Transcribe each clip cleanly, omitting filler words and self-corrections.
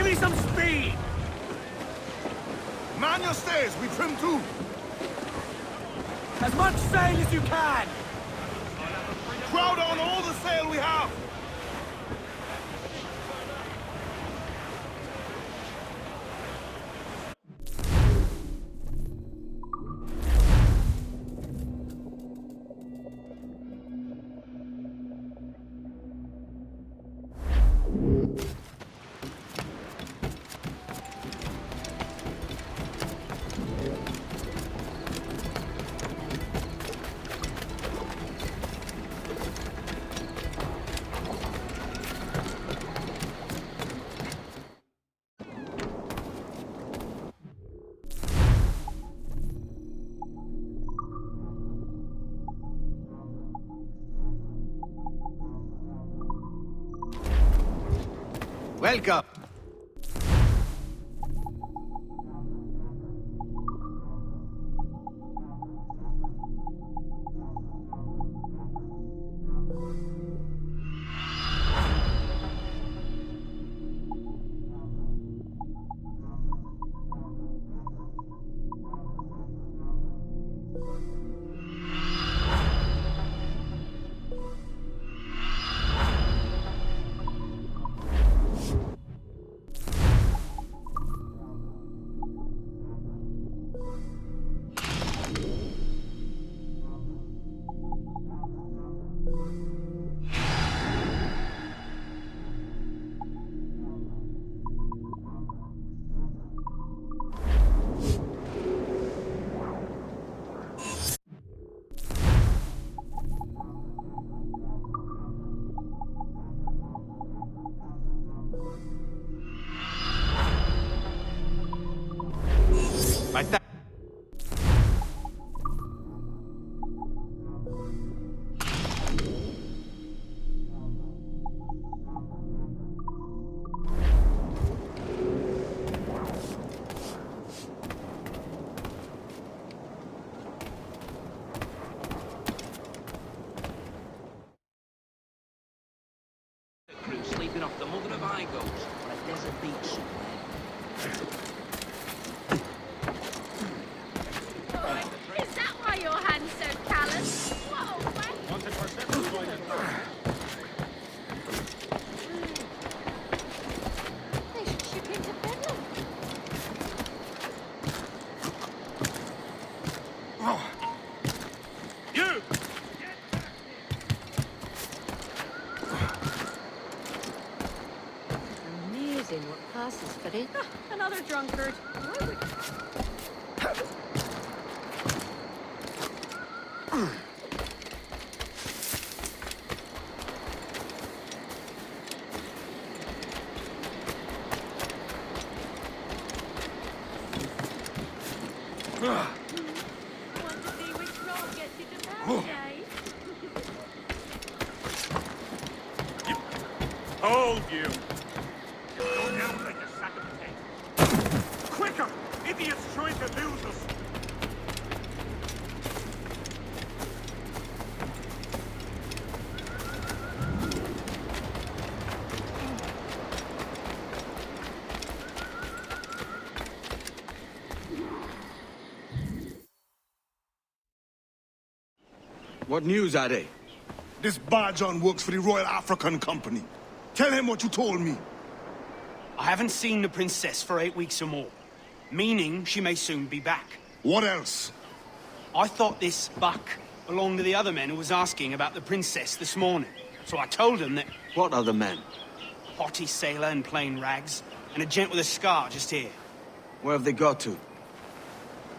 me some speed! Man your stays, we trim too. As much sail as you can! Crowd on all the sail we have. Welcome. Like that. Crew sleeping off the mother of Igos on a desert beach somewhere. Is that why your hand's so callous? Whoa, man. Wanted for several They should ship him to Finland. You! Amazing what passes for it. Another drunkard. Why would... Want to see which road gets you to Paradise? Hold you! Go down like a sack of potatoes. Quicker! Idiots trying to lose us! What news are they? This Barjon works for the Royal African Company. Tell him what you told me. I haven't seen the princess for 8 weeks or more, meaning she may soon be back. What else? I thought this buck belonged to the other men who was asking about the princess this morning. So I told him that What other men? a potty sailor in plain rags and a gent with a scar just here. Where have they got to?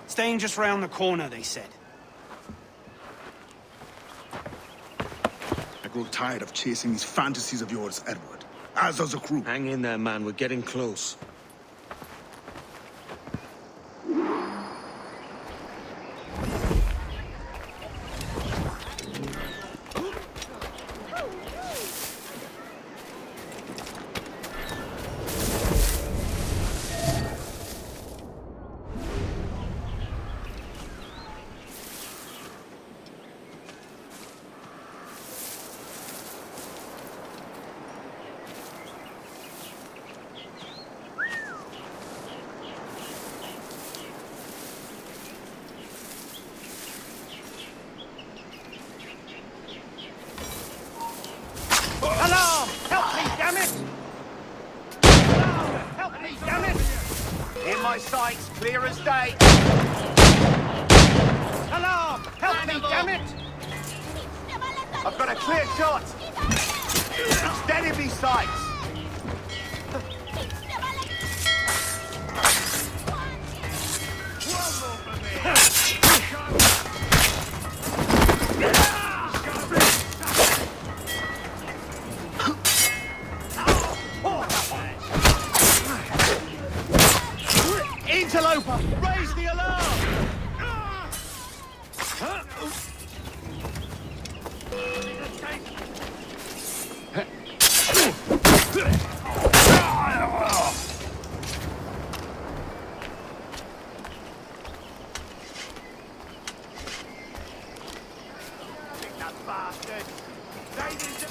Staying just round the corner, they said. I grow tired of chasing these fantasies of yours, Edward. As does the crew. Hang in there, man. We're getting close. my sight's clear as day. Alarm! Help me, damn it! I've got a clear shot. It's dead in me sights. One more for me. Interloper, raise the alarm! That bastard! Ladies and...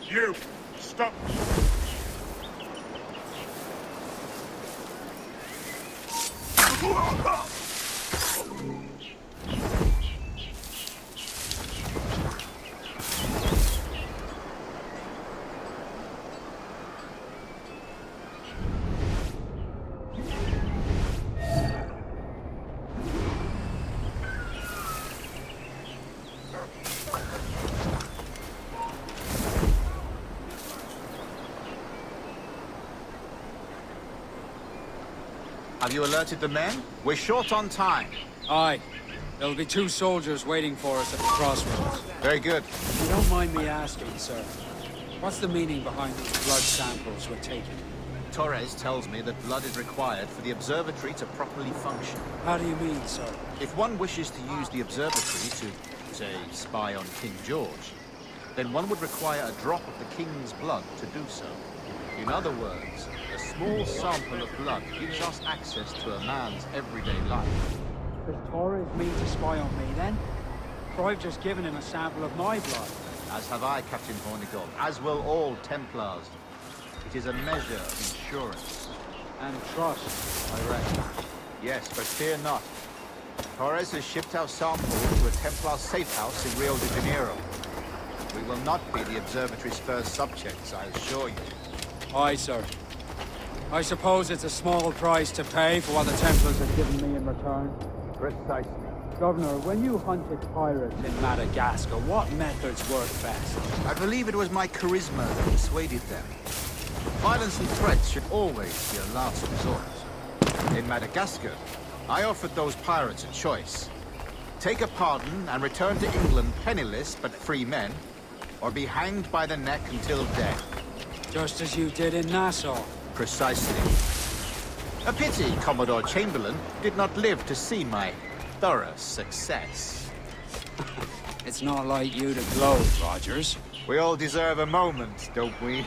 You! Stop! Have you alerted the men? We're short on time. Aye. There'll be 2 soldiers waiting for us at the crossroads. Very good. If you don't mind me asking, sir, what's the meaning behind these blood samples we're taking? Torres tells me that blood is required for the observatory to properly function. How do you mean, sir? If one wishes to use the observatory to, say, spy on King George, then one would require a drop of the King's blood to do so. In other words, a small sample of blood gives us access to a man's everyday life. Does Torres mean to spy on me, then? For I've just given him a sample of my blood. As have I, Captain Hornigold, as will all Templars. It is a measure of insurance. And trust, I reckon. Yes, but fear not. Torres has shipped our sample to a Templar safe house in Rio de Janeiro. We will not be the observatory's first subjects, I assure you. Aye, sir. I suppose it's a small price to pay for what the Templars have given me in return. Precisely. Governor, when you hunted pirates in Madagascar, what methods worked best? I believe it was my charisma that persuaded them. Violence and threats should always be a last resort. In Madagascar, I offered those pirates a choice. Take a pardon and return to England penniless but free men, or be hanged by the neck until death. Just as you did in Nassau. Precisely. A pity Commodore Chamberlain did not live to see my thorough success. It's not like you to gloat, Rogers. We all deserve a moment, don't we?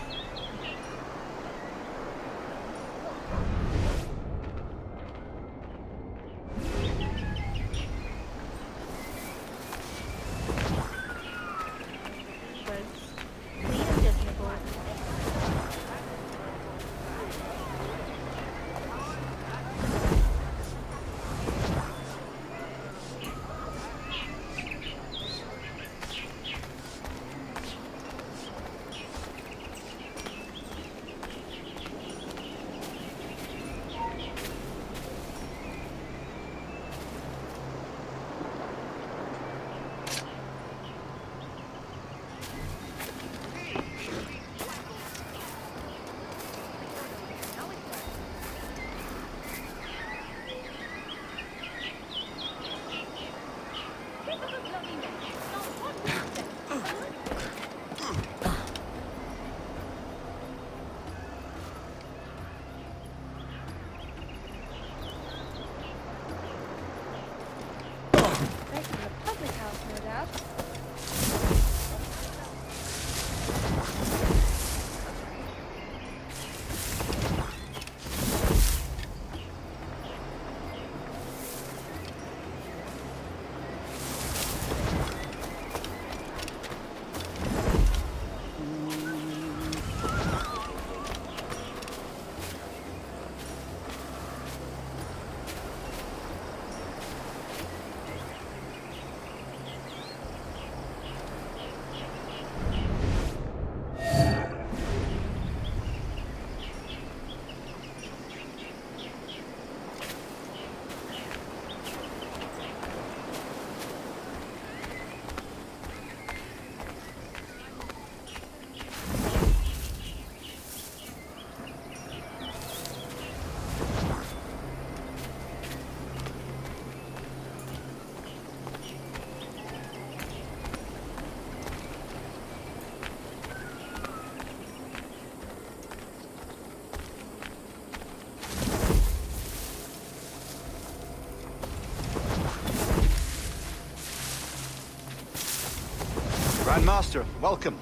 Grand Master, welcome.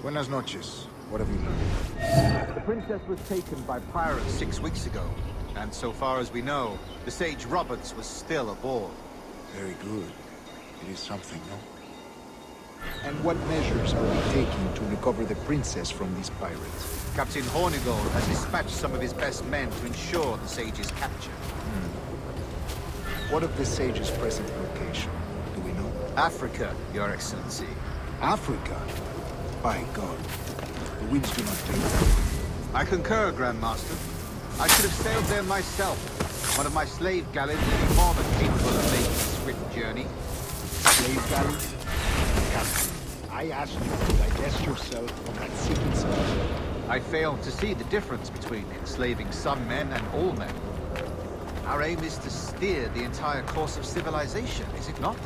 Buenas noches. What have you learned? The princess was taken by pirates 6 weeks ago. And so far as we know, the Sage Roberts was still aboard. Very good. It is something, no? And what measures are we taking to recover the princess from these pirates? Captain Hornigold has dispatched some of his best men to ensure the Sage's capture. What of the Sage's present location? Do we know? Africa, Your Excellency. Africa? By God. The winds do not favor. I concur, Grand Master. I should have sailed there myself. One of my slave galleys will be more than capable of making a swift journey. Slave galleys? Captain, I asked you to divest yourself of that secret. I fail to see the difference between enslaving some men and all men. Our aim is to steer the entire course of civilization, is it not?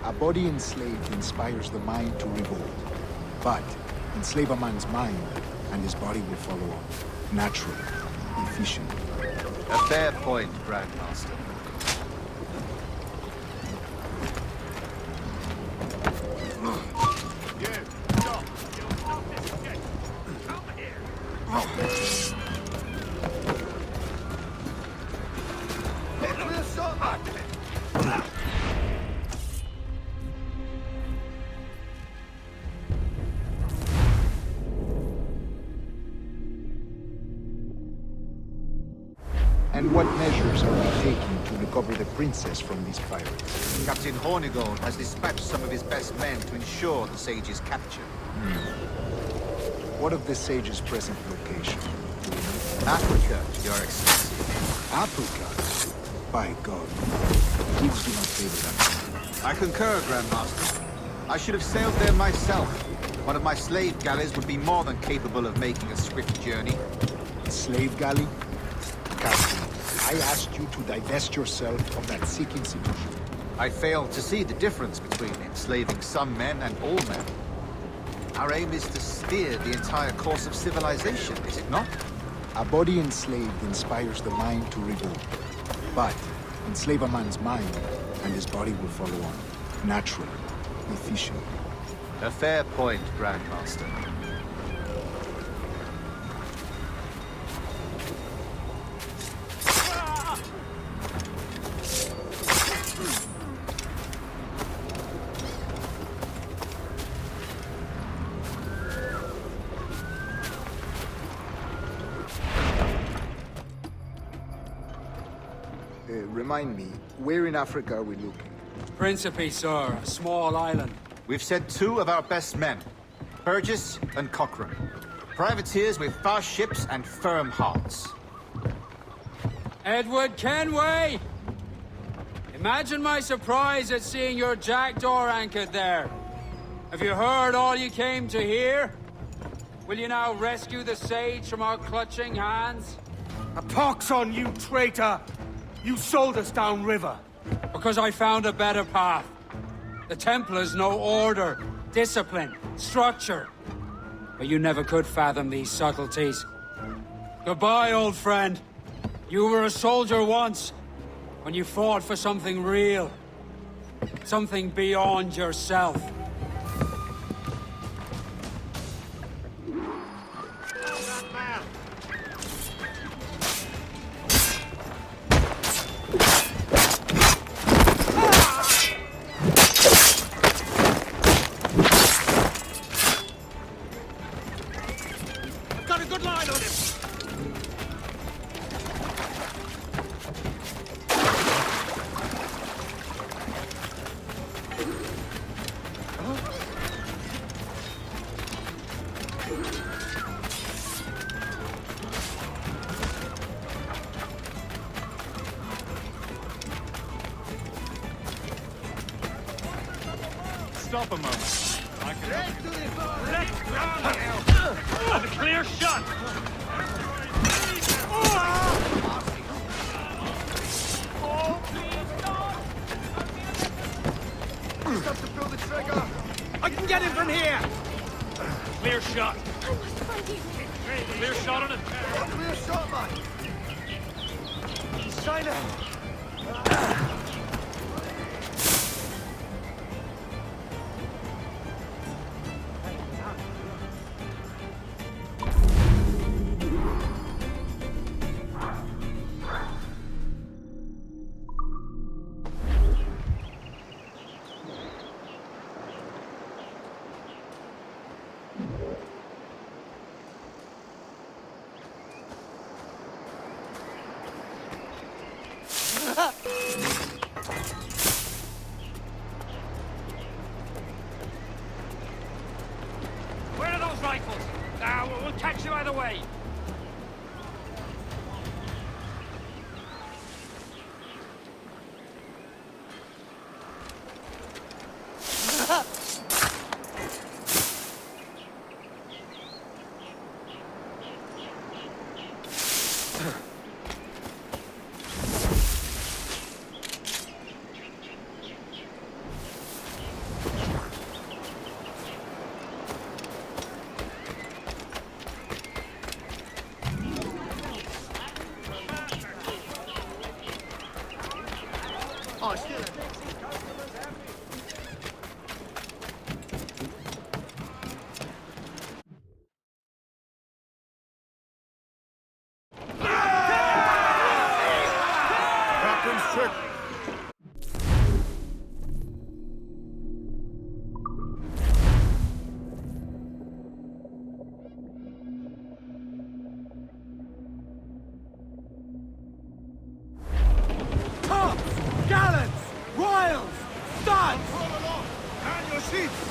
A body enslaved inspires the mind to revolt. But enslave a man's mind, and his body will follow on. Naturally. Efficient. A fair point, Grand Master. And what measures are we taking to recover the princess from these pirates? Captain Hornigold has dispatched some of his best men to ensure the Sage's capture. What of the Sage's present location? Do we know? Africa, Your Excellency. Africa? By God. The winds do not favor them. I concur, Grand Master. I should have sailed there myself. One of my slave galleys would be more than capable of making a swift journey. Slave galley? Captain, I asked you to divest yourself of that sick institution. I fail to see the difference between enslaving some men and all men. Our aim is to steer the entire course of civilization, is it not? A body enslaved inspires the mind to revolt. But enslave a man's mind, and his body will follow on. Naturally. Efficient. A fair point, Grand Master. Remind me, where in Africa are we looking? Principe, sir. A small island. We've sent 2 of our best men, Burgess and Cochrane. Privateers with fast ships and firm hearts. Edward Kenway! Imagine my surprise at seeing your jackdaw anchored there. Have you heard all you came to hear? Will you now rescue the Sage from our clutching hands? A pox on you, traitor! You sold us downriver. Because I found a better path. The Templars know order, discipline, structure. But you never could fathom these subtleties. Goodbye, old friend. You were a soldier once, when you fought for something real. Something beyond yourself. Got a good line on him. Stop a moment. I can... Let's go! A clear shot! Stop to pull the trigger! I can get him from here! Clear shot! I must find you. Clear shot on him! Clear shot, man! He's trying to... Where are those rifles? We'll catch you either way. Captain's trick. Tops! Gallants! Royals! Studs! Man your seats.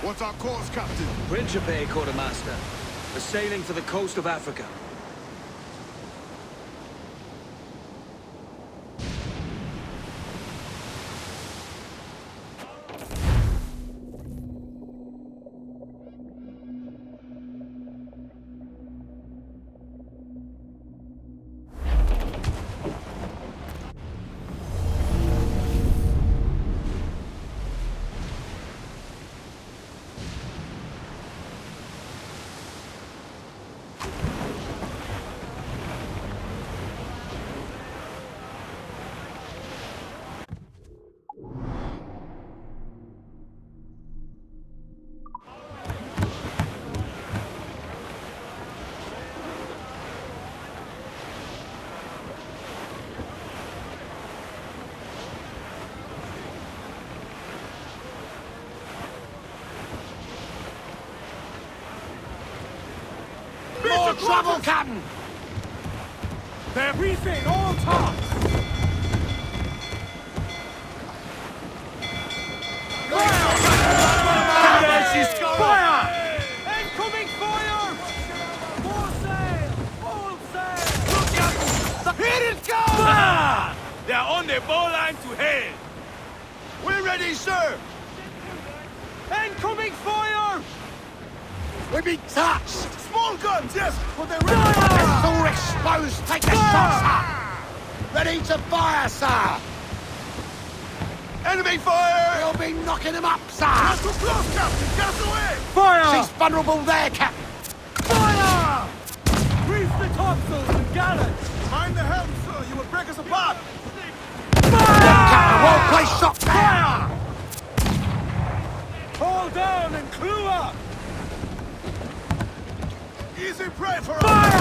What's our course, Captain? Principe, Quartermaster. We're sailing for the coast of Africa. More trouble, Captain! They're refit all tops! Fire! a bowline to hell! We're ready, sir! Incoming fire! We be touched! Small guns, yes, but they're ready! All exposed! Take the shots, sir! Ready to fire, sir! Enemy fire! We'll be knocking them up, sir! Not too close, Captain! Get us away! Fire! She's vulnerable there, Captain! Fire! Grease the topsails and gallants! Mind the helm, sir! You will break us apart! Captain, well placed shot there! Fire! Hold down and clue up! Easy prey for us! Fire!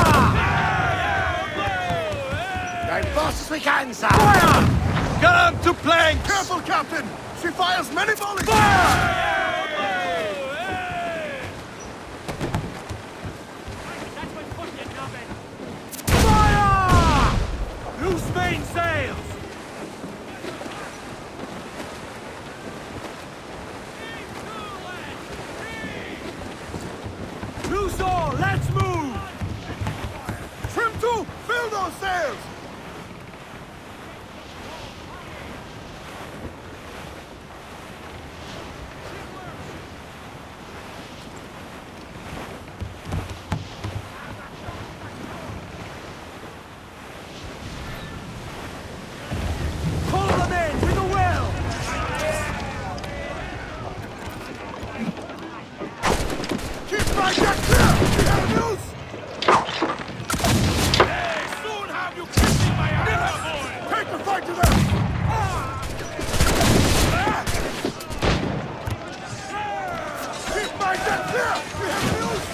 Go as fast as we can, sir! Fire! Get up to planks! Careful, Captain! She fires many volleys! Fire! Fire! Loose main sails! Loose all! Let's move! Trim to! Fill those sails! Pull them in with a will! Keep my deck clear! We have news! Hey, soon have you kissing my dinner, boy! Take the fight to them! Keep my deck clear! We have news!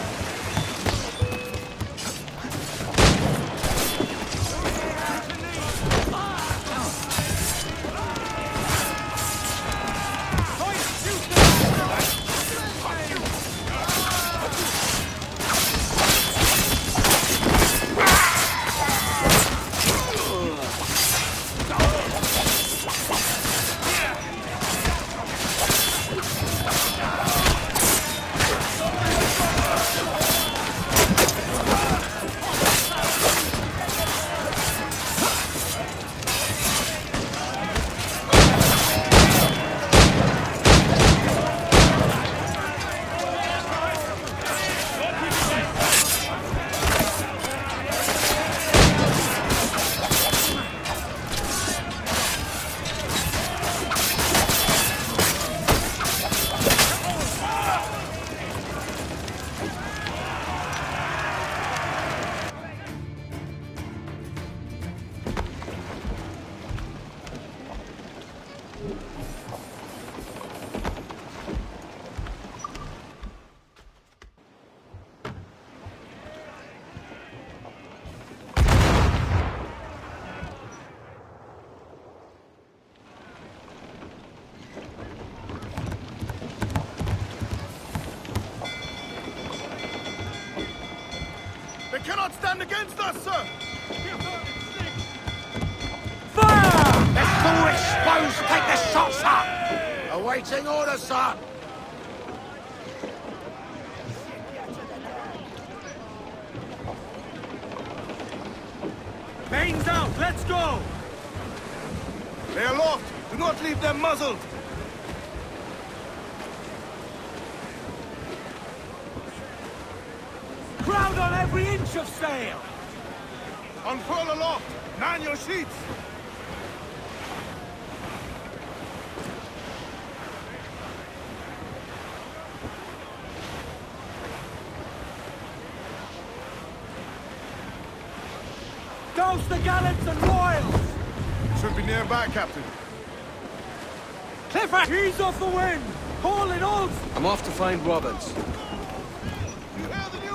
They cannot stand against us, sir! Fire! They're all exposed! Take the shots, sir! Awaiting orders, sir! Mains out! Let's go! They are aloft! Do not leave them muzzled! Crowd on every inch of sail! Unfurl aloft! Man your sheets! Douse the gallants and royals! Should be nearby, Captain. Clifford! Ease off the wind! Haul it all! I'm off to find Roberts. You hear the news?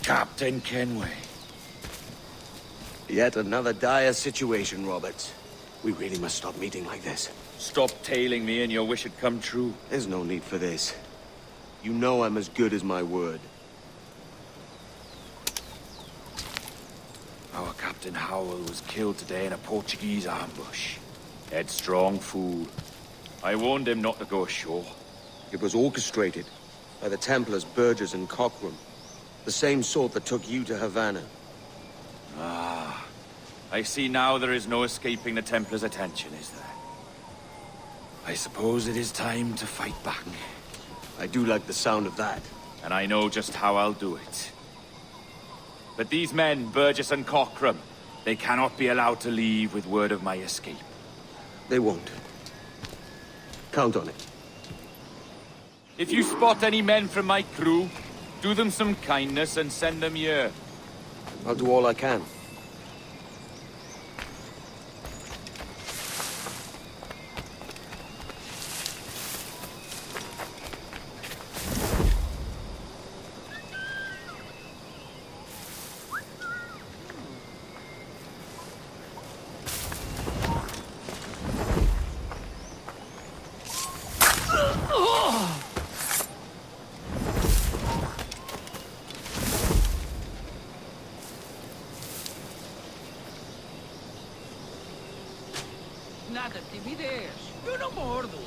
Captain Kenway. Yet another dire situation, Roberts. We really must stop meeting like this. Stop tailing me and your wish had come true. There's no need for this. You know I'm as good as my word. Our Captain Howell was killed today in a Portuguese ambush. Headstrong fool. I warned him not to go ashore. It was orchestrated by the Templars Burgess and Cockrum. The same sort that took you to Havana. Ah. I see now there is no escaping the Templars' attention, is there? I suppose it is time to fight back. I do like the sound of that. And I know just how I'll do it. But these men, Burgess and Cockrum, they cannot be allowed to leave with word of my escape. They won't. Count on it. If you spot any men from my crew, do them some kindness and send them here. I'll do all I can. Nada de timidez. Eu não mordo.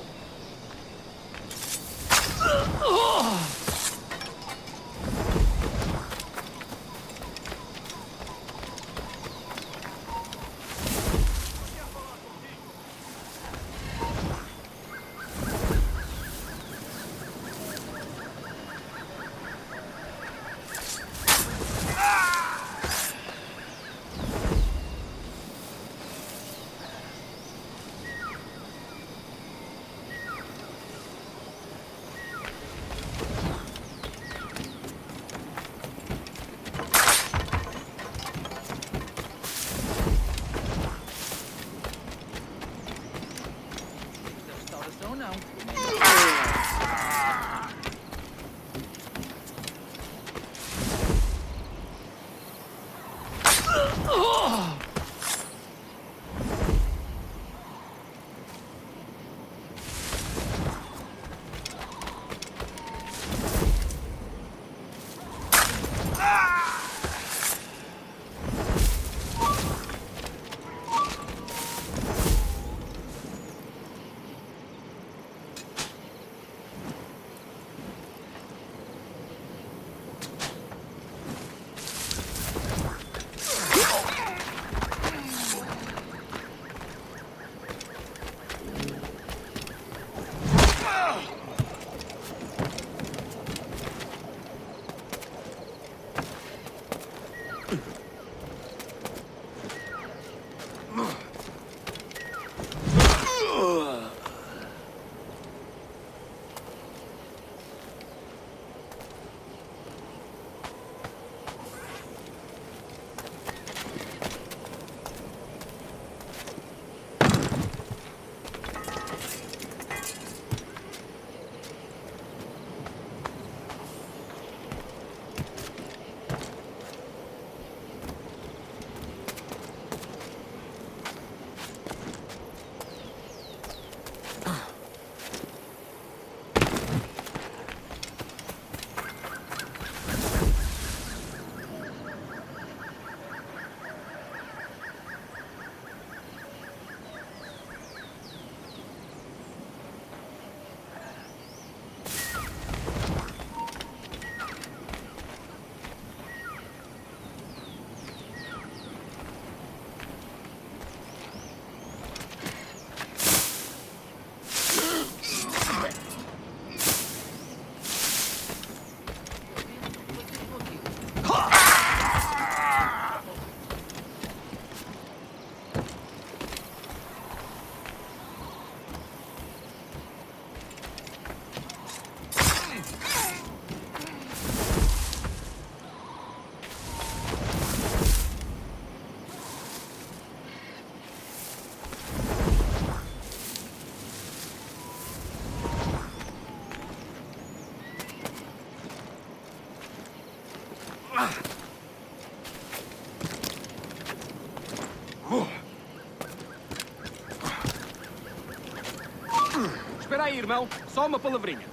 Espera aí, irmão. Só uma palavrinha.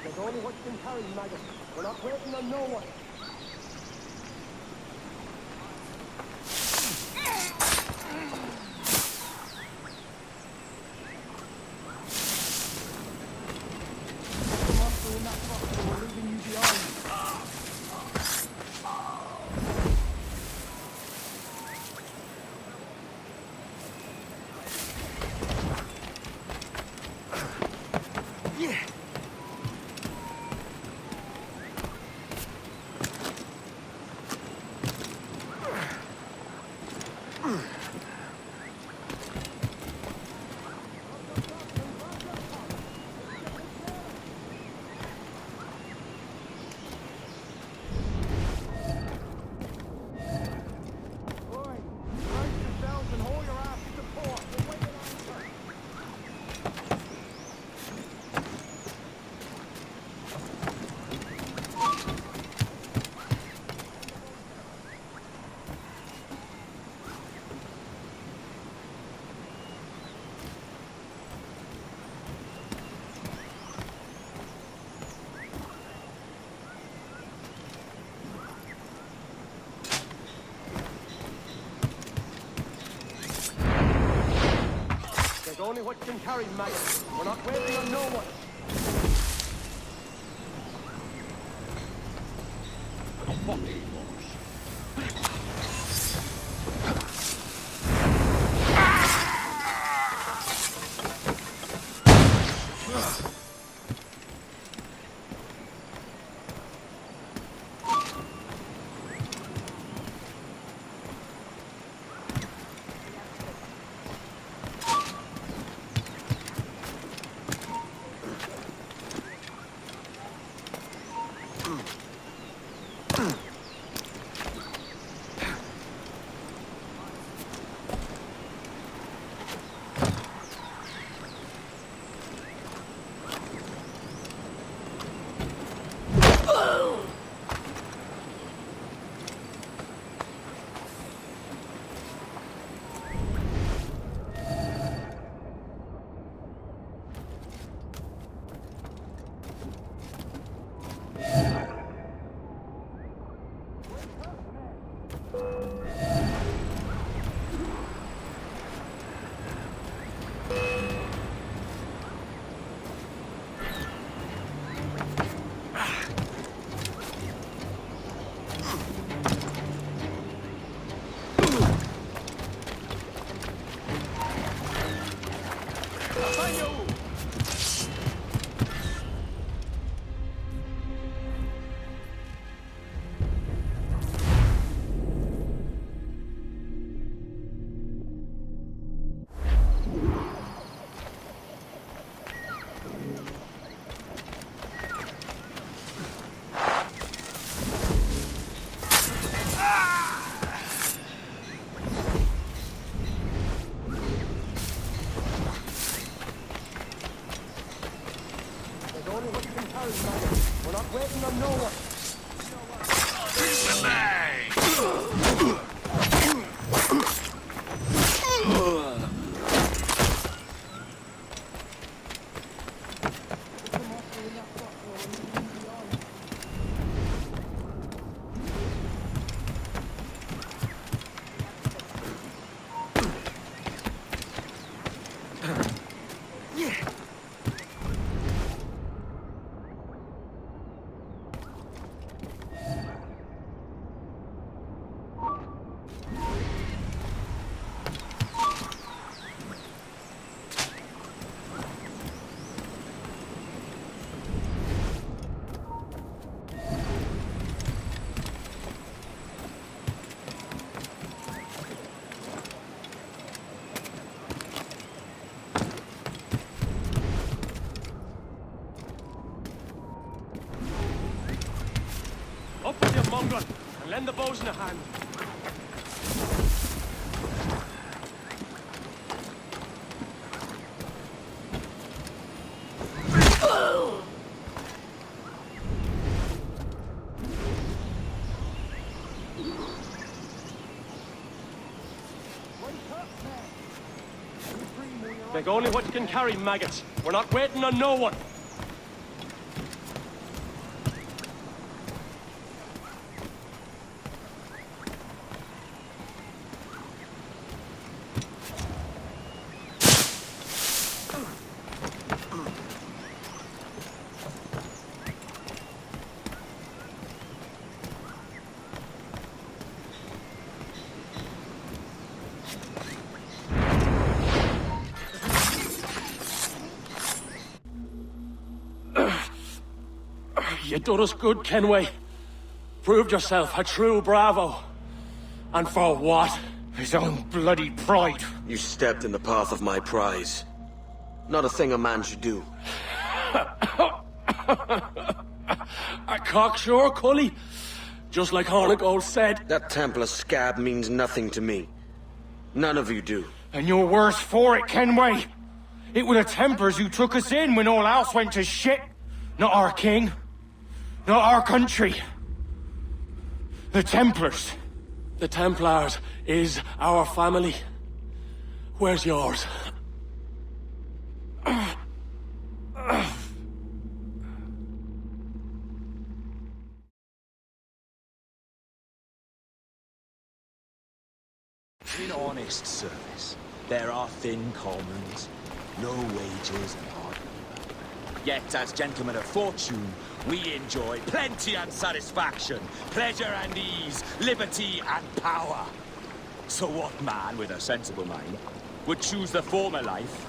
There's only what you can carry, maggot. We're not waiting on no one. There's only what you can carry, maggot. We're not waiting on no one. We're not waiting on no one. Up with you, mongrel, and lend the bosun a hand. Take only what you can carry, maggots. We're not waiting on no one. You done us good, Kenway. Proved yourself a true bravo. And for what? His own bloody pride. You stepped in the path of my prize. Not a thing a man should do. A cocksure, Cully. Just like Hornigold said. That Templar scab means nothing to me. None of you do. And you're worse for it, Kenway. It were the Templars who took us in when all else went to shit. Not our king. Not our country. The Templars. The Templars is our family. Where's yours? In honest service, there are thin commons, no wages and hard labor. Yet, as gentlemen of fortune, we enjoy plenty and satisfaction, pleasure and ease, liberty and power. So what man with a sensible mind would choose the former life,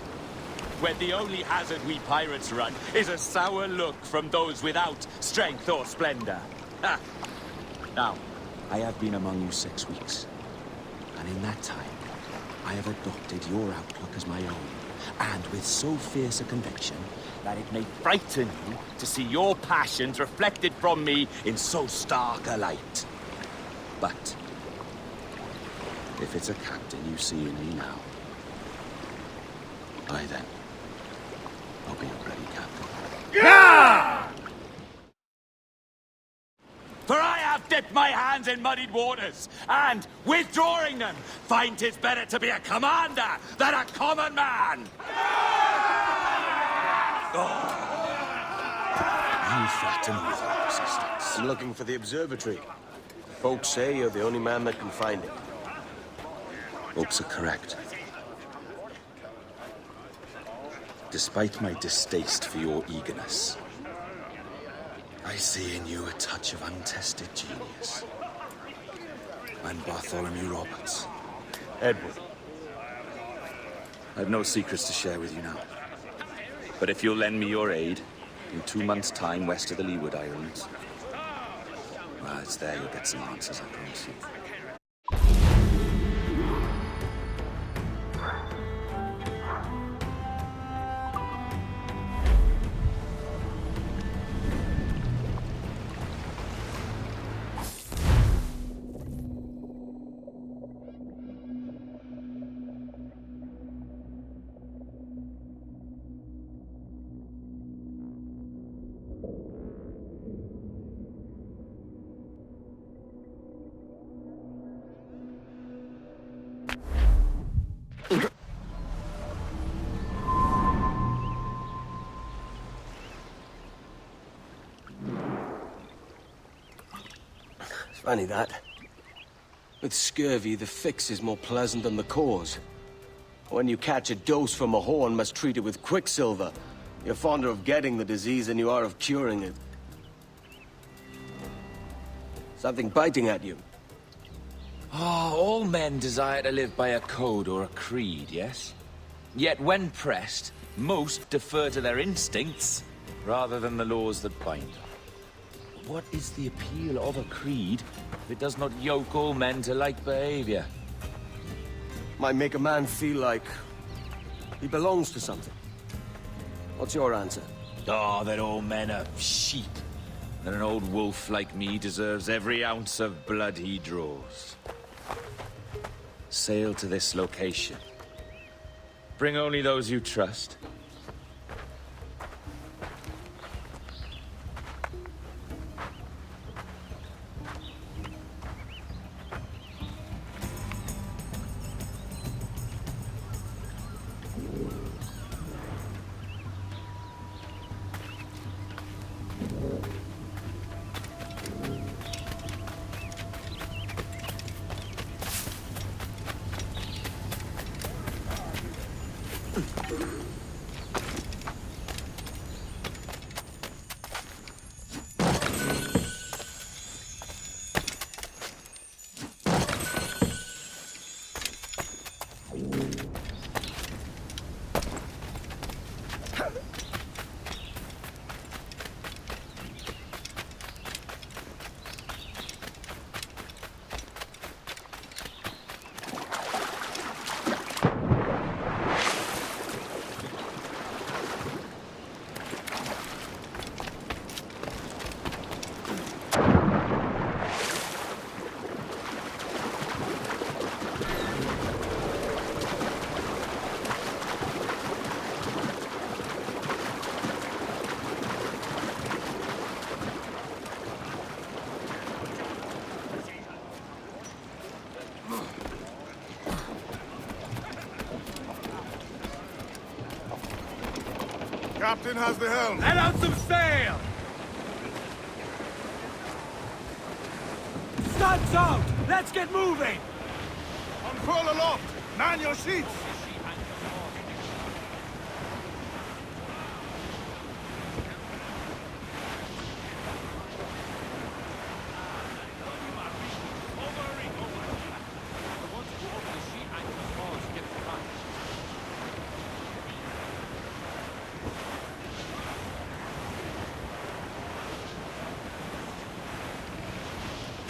when the only hazard we pirates run is a sour look from those without strength or splendor? Ha! Now, I have been among you 6 weeks. And in that time, I have adopted your outlook as my own, and with so fierce a conviction that it may frighten you to see your passions reflected from me in so stark a light. But if it's a captain you see in me now, I then, I'll be a ready captain. Yeah! For I have dipped my hands in muddied waters, and, withdrawing them, find 'tis better to be a commander than a common man! Oh. You threaten with your resistance. I'm looking for the observatory. Folks say you're the only man that can find it. Folks are correct. Despite my distaste for your eagerness, I see in you a touch of untested genius. I'm Bartholomew Roberts. Edward. I've no secrets to share with you now. But if you'll lend me your aid, in 2 months' time west of the Leeward Islands, well, it's there you'll get some answers, I promise you. Funny that. With scurvy, the fix is more pleasant than the cause. When you catch a dose from a horn, must treat it with quicksilver. You're fonder of getting the disease than you are of curing it. Something biting at you. Oh, all men desire to live by a code or a creed, yes? Yet when pressed, most defer to their instincts rather than the laws that bind them. What is the appeal of a creed if it does not yoke all men to like behavior? Might make a man feel like he belongs to something. What's your answer? Oh, that all men are sheep. then an old wolf like me deserves every ounce of blood he draws. Sail to this location. Bring only those you trust. Captain has the helm. Let out some sail! Studs out! Let's get moving! Unfurl aloft! Man your sheets!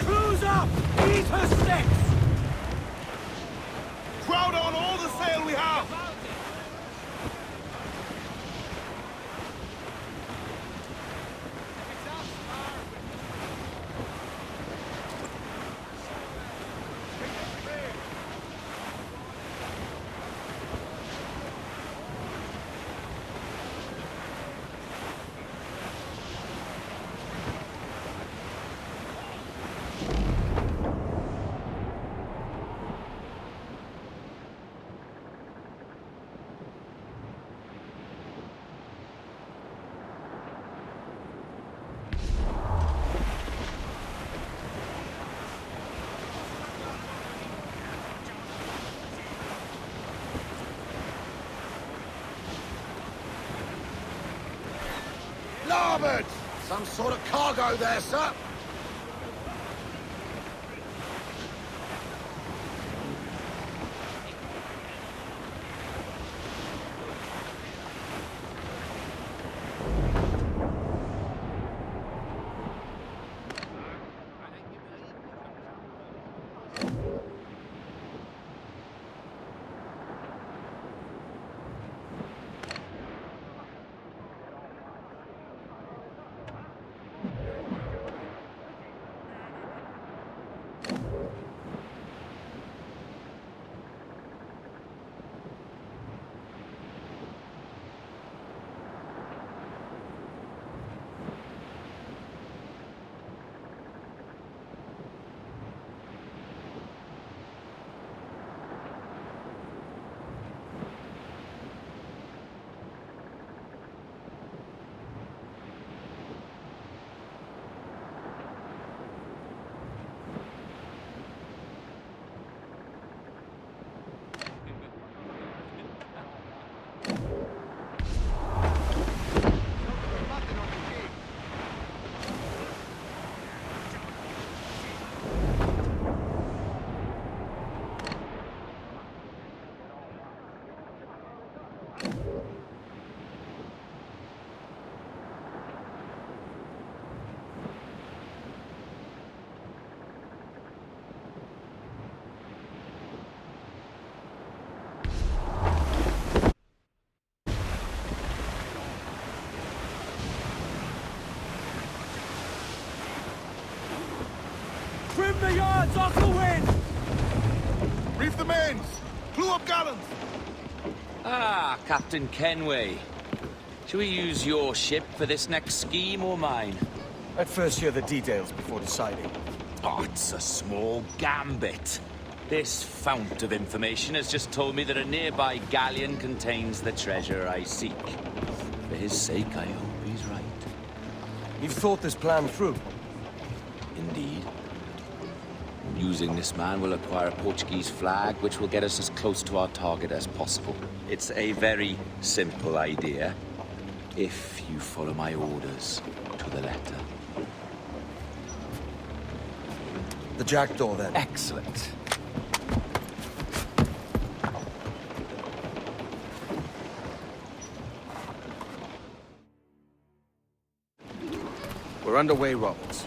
Cruise up! Eat her sticks! Crowd on all the sail we have! Larboard! Some sort of cargo there, sir. Trim the yards off the wind! Reef the mains! Clew up gallants! Ah, Captain Kenway. Shall we use your ship for this next scheme or mine? I'd first hear the details before deciding. Oh, it's a small gambit. This fount of information has just told me that a nearby galleon contains the treasure I seek. For his sake, I hope he's right. You've thought this plan through? Indeed. Using this man, we'll acquire a Portuguese flag, which will get us as close to our target as possible. It's a very simple idea, if you follow my orders to the letter. The jackdaw, then. Excellent. We're underway, Roberts.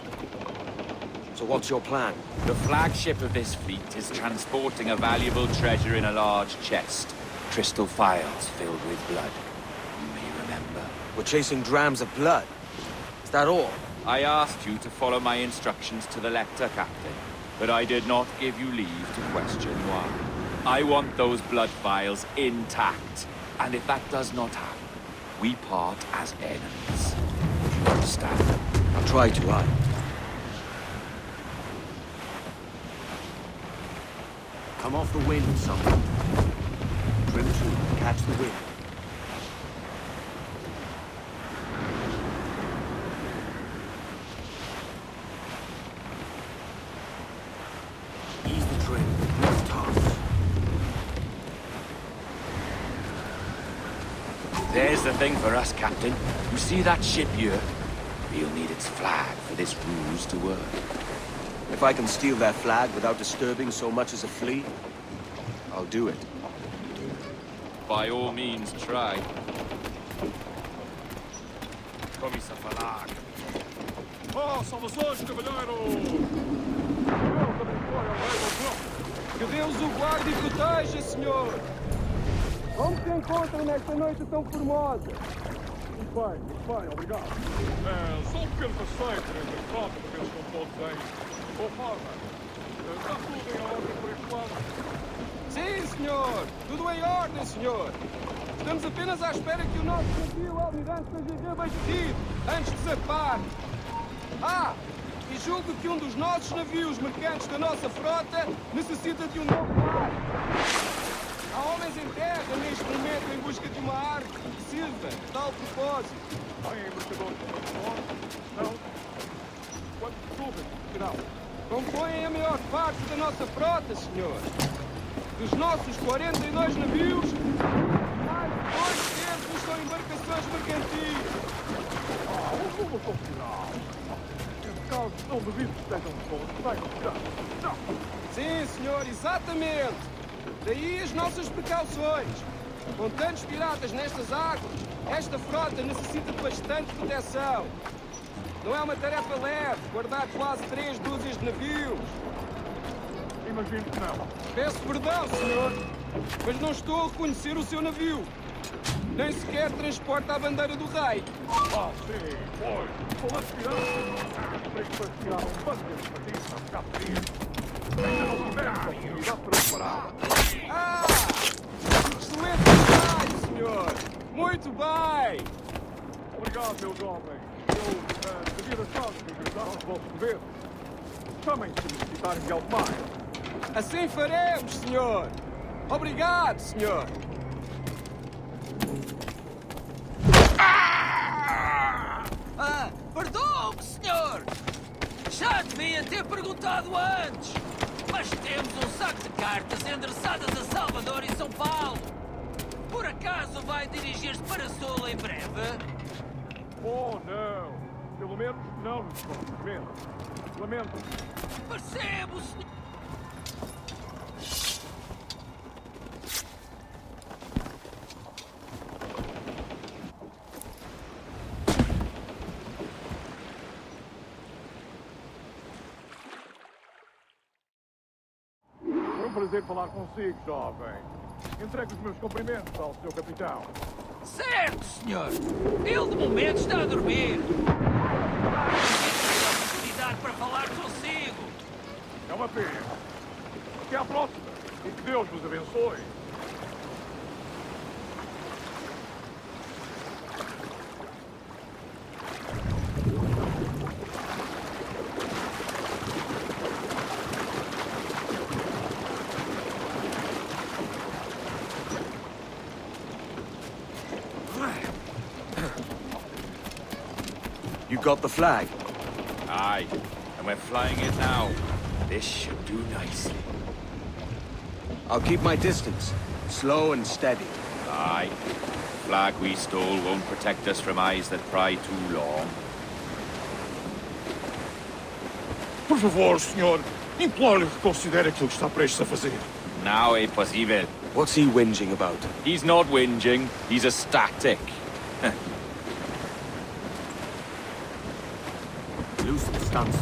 So what's your plan? The flagship of this fleet is transporting a valuable treasure in a large chest. Crystal phials filled with blood. You may remember. We're chasing drams of blood. Is that all? I asked you to follow my instructions to the letter, Captain, but I did not give you leave to question why. I want those blood vials intact, and if that does not happen, we part as enemies. You understand? I'll try to, aye. Come off the wind, someone. Trim to, catch the wind. Ease the trim, move tops. There's the thing for us, Captain. You see that ship here? We'll need its flag for this ruse to work. If I can steal their flag without disturbing so much as a flea, I'll do it. By all means, try. Come-se a falar. Oh, salvações, cavalheiro! Que Deus o guarde e proteja, senhor! Como se encontra nesta noite tão formosa? Muito bem, obrigado. Só um pequeno passeio por entre a frota, para ver se não todos em boa forma. Está tudo em ordem por enquanto. Sim, senhor! Tudo em ordem, senhor! Estamos apenas à espera que o nosso navio almirante seja reabastecido antes de zarpar. Ah! E julgo que um dos nossos navios mercantes da nossa frota necessita de um novo barco. Há homens em terra neste momento em busca de uma árvore que sirva de tal propósito. Há embarcadores de não? Quanto subem? Não. Compõem a maior parte da nossa frota, senhor. Dos nossos 42 navios, mais de 2 são embarcações mercantis. Uma confusão. Caso não duvido que estejam todos, não. Sim, senhor, exatamente. Daí as nossas precauções. Com tantos piratas nestas águas, esta frota necessita de bastante proteção. Não é uma tarefa leve guardar quase 3 dúzias de navios. Imagino que não. Peço perdão, senhor, mas não estou a reconhecer o seu navio. Nem sequer transporta a bandeira do rei. Ah, sim, pois. Vou aspirar. Para tirar um bando de partidos a ficar frio. Ainda não tivemos a oportunidade para preparar. Ah! Excelente trabalho, senhor! Muito bem! Obrigado, meu jovem. Eu devia deixar de regressar aos vossos deveres. Chamem-se se necessitarem de algo mais. Assim faremos, senhor! Obrigado, senhor! Perdoe-me, senhor! Já devia ter perguntado antes! Mas temos um saco de cartas endereçadas a Salvador e São Paulo! Por acaso vai dirigir-se para Sul em breve? Oh, não! Pelo menos não nos próximos meses. Lamento. Percebo, senhor! Foi um prazer falar consigo, jovem. Entregue os meus cumprimentos ao seu capitão. Certo, senhor! Ele de momento está a dormir! Não oportunidade para falar consigo! café. Até à próxima. E que Deus vos abençoe. You got the flag? Aye, and we're flying it now. This should do nicely. I'll keep my distance. Slow and steady. Aye. The flag we stole won't protect us from eyes that pry too long. Por favor, senhor. Imploro-lhe que considere aquilo que está prestes a fazer. Now é possível. What's he whinging about? He's not whinging. He's ecstatic. Loosen stances.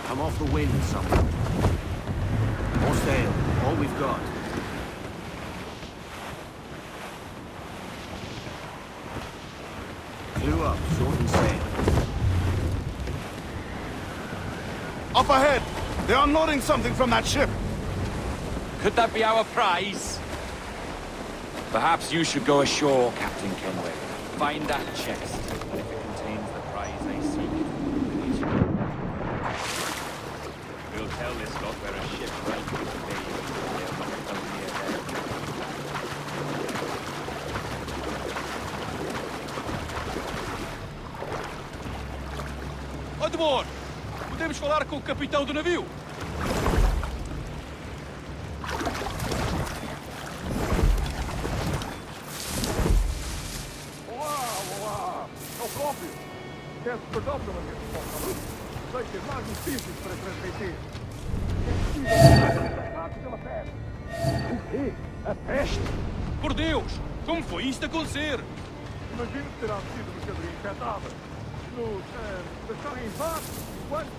Come off the wind, someone. More sail. All we've got. Clew up, shorten sail. Up ahead! They are unloading something from that ship! Could that be our prize? Perhaps you should go ashore, Captain Kenway. Find that chest, and if it contains the prize I seek, please. We'll tell this lot where a ship right through the bay is. They'll not come near there. Odmore! Podemos falar com o capitão do navio? Peço perdão pela minha resposta. Sei ter mais notícias para transmitir. Pela peste. O quê? A peste? Por Deus! Como foi isto acontecer? Imagino que terá sido mercadoria infectada. Nos deixarem em paz, enquanto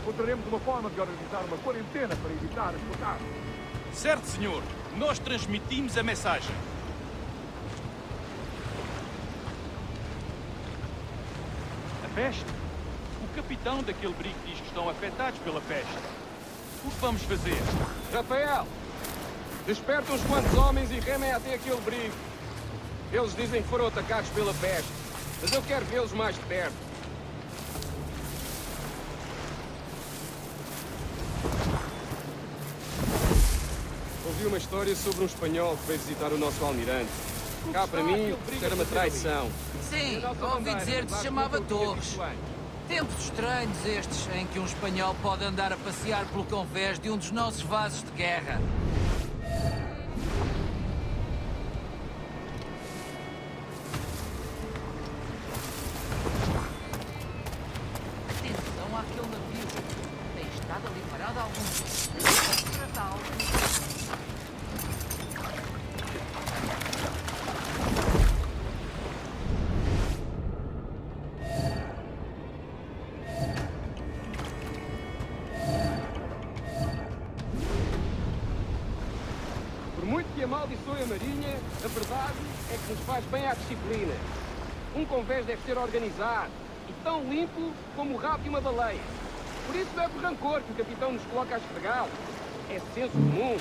encontraremos uma forma de organizar uma quarentena para evitar exportar. Certo, senhor. Nós transmitimos a mensagem. Peste? O capitão daquele brico diz que estão afetados pela peste. O que vamos fazer? Rafael, desperta uns quantos homens e remem até aquele brico. Eles dizem que foram atacados pela peste, mas eu quero vê-los mais de perto. Ouvi uma história sobre um espanhol que veio visitar o nosso almirante. Cá para mim, isso era uma traição. Sim, ouvi dizer que se chamava Torres. Tempos estranhos estes, em que um espanhol pode andar a passear pelo convés de um dos nossos vasos de guerra. Atenção àquele navio. Tem estado ali parado há algum tempo. Tratá-lo. Que amaldiçoe a marinha, a verdade é que nos faz bem à disciplina. Um convés deve ser organizado e tão limpo como o rabo de uma baleia. Por isso não é por rancor que o capitão nos coloca a esfregá-lo. É senso comum.